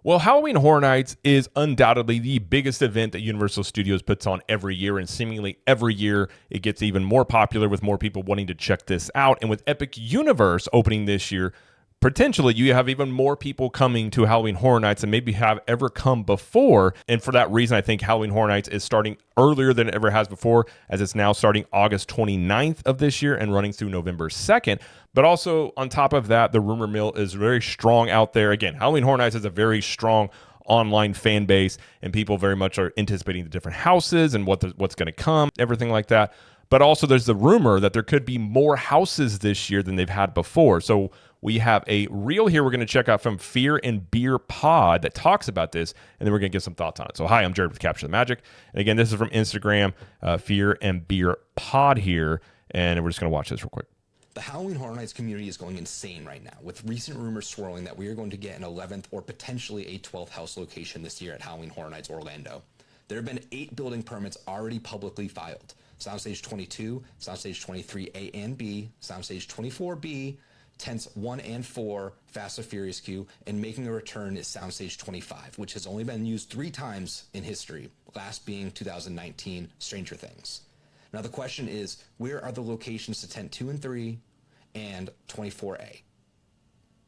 Well, Halloween Horror Nights is undoubtedly the biggest event that Universal Studios puts on every year, and seemingly every year it gets even more popular with more people wanting to check this out. And with Epic Universe opening this year, potentially you have even more people coming to Halloween Horror Nights than maybe have ever come before. And for that reason, I think Halloween Horror Nights is starting earlier than it ever has before, as it's now starting August 29th of this year and running through November 2nd. But also on top of that, the rumor mill is very strong out there. Again, Halloween Horror Nights is a very strong online fan base, and people very much are anticipating the different houses and what's going to come, everything like that. But also there's the rumor that there could be more houses this year than they've had before. So we have a reel here we're going to check out from Fear and Beer Pod that talks about this, and then we're going to get some thoughts on it. So hi, I'm Jared with Capture the Magic. And again, this is from Instagram, Fear and Beer Pod here, and we're just going to watch this real quick. The Halloween Horror Nights community is going insane right now, with recent rumors swirling that we are going to get an 11th or potentially a 12th house location this year at Halloween Horror Nights Orlando. There have been 8 building permits already publicly filed. Soundstage 22, Soundstage 23A and B, Soundstage 24B, Tents 1 and 4, Fast and Furious Queue, and making a return is Soundstage 25, which has only been used 3 times in history, last being 2019 Stranger Things. Now the question is, where are the locations to Tent 2 and 3 and 24A?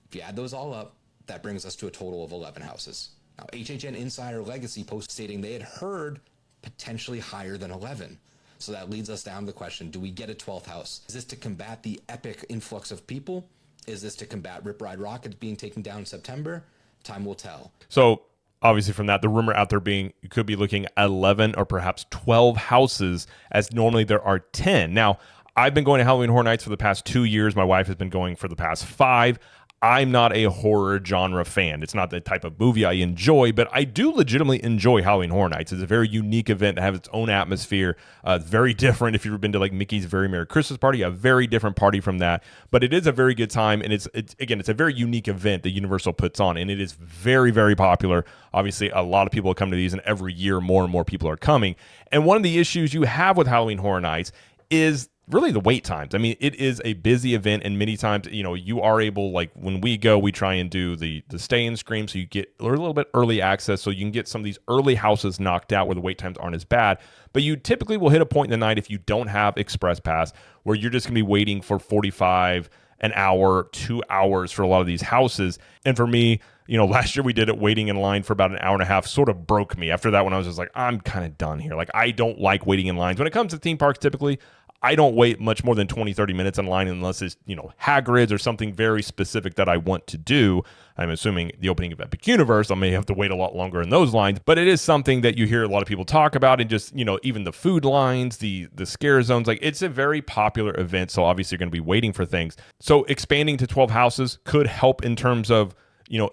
If you add those all up, that brings us to a total of 11 houses. Now HHN Insider Legacy post stating they had heard potentially higher than 11. So that leads us down to the question, do we get a 12th house? Is this to combat the epic influx of people? Is this to combat Rip Ride Rockets being taken down in September? Time will tell. So obviously from that, the rumor out there being you could be looking at 11 or perhaps 12 houses, as normally there are 10. Now, I've been going to Halloween Horror Nights for the past 2 years. My wife has been going for the past 5. I'm not a horror genre fan. It's not the type of movie I enjoy, but I do legitimately enjoy Halloween Horror Nights. It's a very unique event that has its own atmosphere. It's very different. If you've ever been to like Mickey's Very Merry Christmas Party, a very different party from that. But it is a very good time, and it's a very unique event that Universal puts on, and it is very, very popular. Obviously, a lot of people come to these, and every year more and more people are coming. And one of the issues you have with Halloween Horror Nights is really the wait times. I mean, it is a busy event, and many times, you are able, like when we go, we try and do the stay and scream, so you get a little bit early access, so you can get some of these early houses knocked out where the wait times aren't as bad. But you typically will hit a point in the night if you don't have Express Pass where you're just going to be waiting for 45, an hour, 2 hours for a lot of these houses. And for me, last year we did it waiting in line for about an hour and a half, sort of broke me. After that one, I was just like, I'm kind of done here. Like, I don't like waiting in lines. When it comes to theme parks, typically, I don't wait much more than 20, 30 minutes in line unless it's, Hagrid's or something very specific that I want to do. I'm assuming the opening of Epic Universe, I may have to wait a lot longer in those lines, but it is something that you hear a lot of people talk about, and just, even the food lines, the scare zones, like it's a very popular event. So obviously you're going to be waiting for things. So expanding to 12 houses could help in terms of,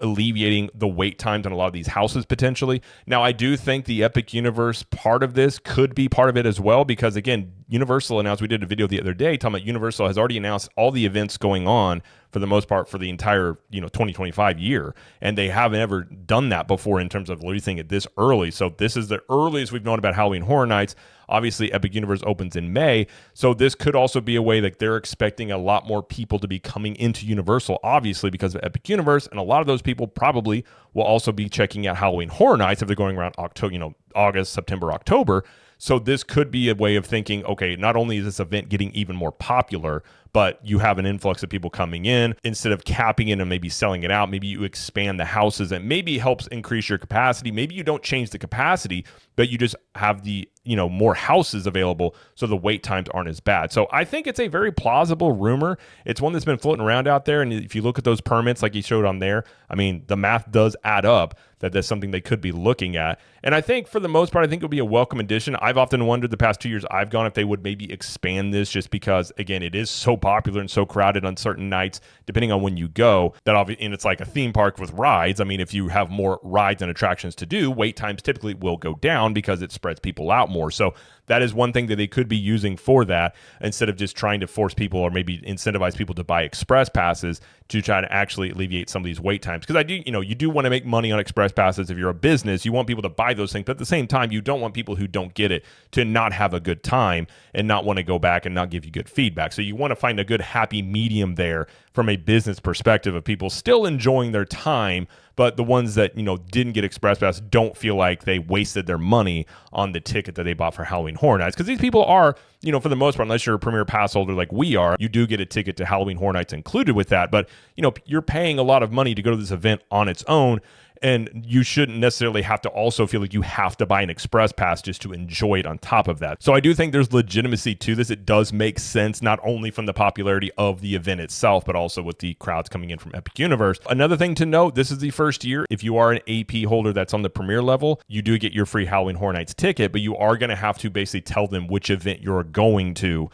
alleviating the wait times on a lot of these houses potentially. Now, I do think the Epic Universe part of this could be part of it as well, because again, Universal announced, we did a video the other day talking about Universal has already announced all the events going on for the most part for the entire 2025 year, and they haven't ever done that before in terms of releasing it this early. So this is the earliest we've known about Halloween Horror Nights. Obviously, Epic Universe opens in May, so this could also be a way that they're expecting a lot more people to be coming into Universal, obviously because of Epic Universe, and a lot of those people probably will also be checking out Halloween Horror Nights if they're going around October, August, September, October. So this could be a way of thinking, okay, not only is this event getting even more popular, but you have an influx of people coming in. Instead of capping it and maybe selling it out, maybe you expand the houses, and maybe helps increase your capacity. Maybe you don't change the capacity, but you just have the more houses available, so the wait times aren't as bad. So I think it's a very plausible rumor. It's one that's been floating around out there, and if you look at those permits like you showed on there, I mean, the math does add up that that's something they could be looking at. And I think for the most part, I think it'll be a welcome addition. I've often wondered the past 2 years I've gone if they would maybe expand this, just because, again, it is so popular and so crowded on certain nights, depending on when you go, and it's like a theme park with rides. I mean, if you have more rides and attractions to do, wait times typically will go down because it spreads people out more. So that is one thing that they could be using for that, instead of just trying to force people or maybe incentivize people to buy express passes, to try to actually alleviate some of these wait times. Because you do want to make money on express passes. If you're a business, you want people to buy those things, but at the same time, you don't want people who don't get it to not have a good time and not want to go back and not give you good feedback. So you want to find a good happy medium there from a business perspective of people still enjoying their time, but the ones that, didn't get express pass don't feel like they wasted their money on the ticket that they bought for Halloween Horror Nights, because these people are, for the most part, unless you're a premier pass holder like we are, you do get a ticket to Halloween Horror Nights included with that. But you're paying a lot of money to go to this event on its own, and you shouldn't necessarily have to also feel like you have to buy an express pass just to enjoy it on top of that. So I do think there's legitimacy to this. It does make sense, not only from the popularity of the event itself, but also with the crowds coming in from Epic Universe. Another thing to note, this is the first year. If you are an AP holder that's on the premier level, you do get your free Halloween Horror Nights ticket, but you are going to have to basically tell them which event you're going to.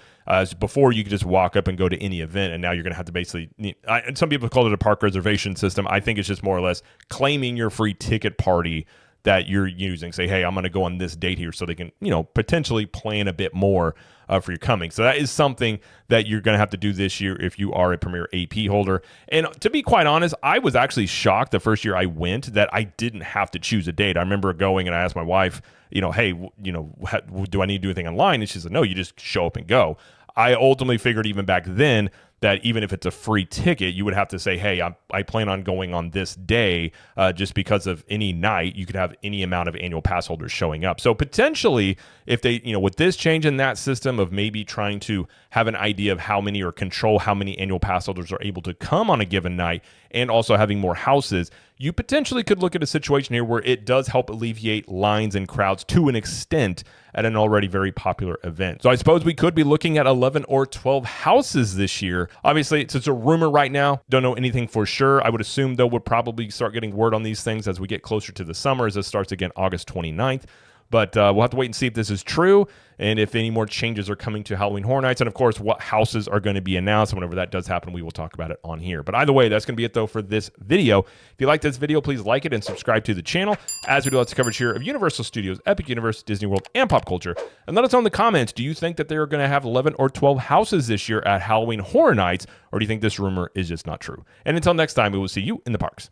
Before, you could just walk up and go to any event, and now you're going to have to basically, and some people call it a park reservation system. I think it's just more or less claiming your free ticket party that you're using. Say, hey, I'm going to go on this date here, so they can, potentially plan a bit more for your coming. So that is something that you're going to have to do this year if you are a premier AP holder. And to be quite honest, I was actually shocked the first year I went that I didn't have to choose a date. I remember going and I asked my wife, hey, do I need to do anything online? And she said, no, you just show up and go. I ultimately figured even back then that even if it's a free ticket, you would have to say, hey, I plan on going on this day, just because of any night, you could have any amount of annual pass holders showing up. So potentially, if they, with this change in that system of maybe trying to have an idea of how many or control how many annual pass holders are able to come on a given night, and also having more houses, you potentially could look at a situation here where it does help alleviate lines and crowds to an extent at an already very popular event. So I suppose we could be looking at 11 or 12 houses this year. Obviously, it's a rumor right now. Don't know anything for sure. I would assume, though, we'll probably start getting word on these things as we get closer to the summer, as this starts again August 29th. But we'll have to wait and see if this is true and if any more changes are coming to Halloween Horror Nights, and of course what houses are going to be announced. And whenever that does happen, we will talk about it on here. But either way, that's going to be it though for this video. If you like this video, please like it and subscribe to the channel, as we do lots of coverage here of Universal Studios, Epic Universe, Disney World, and pop culture. And let us know in the comments, do you think that they're going to have 11 or 12 houses this year at Halloween Horror Nights, or do you think this rumor is just not true? And until next time, we will see you in the parks.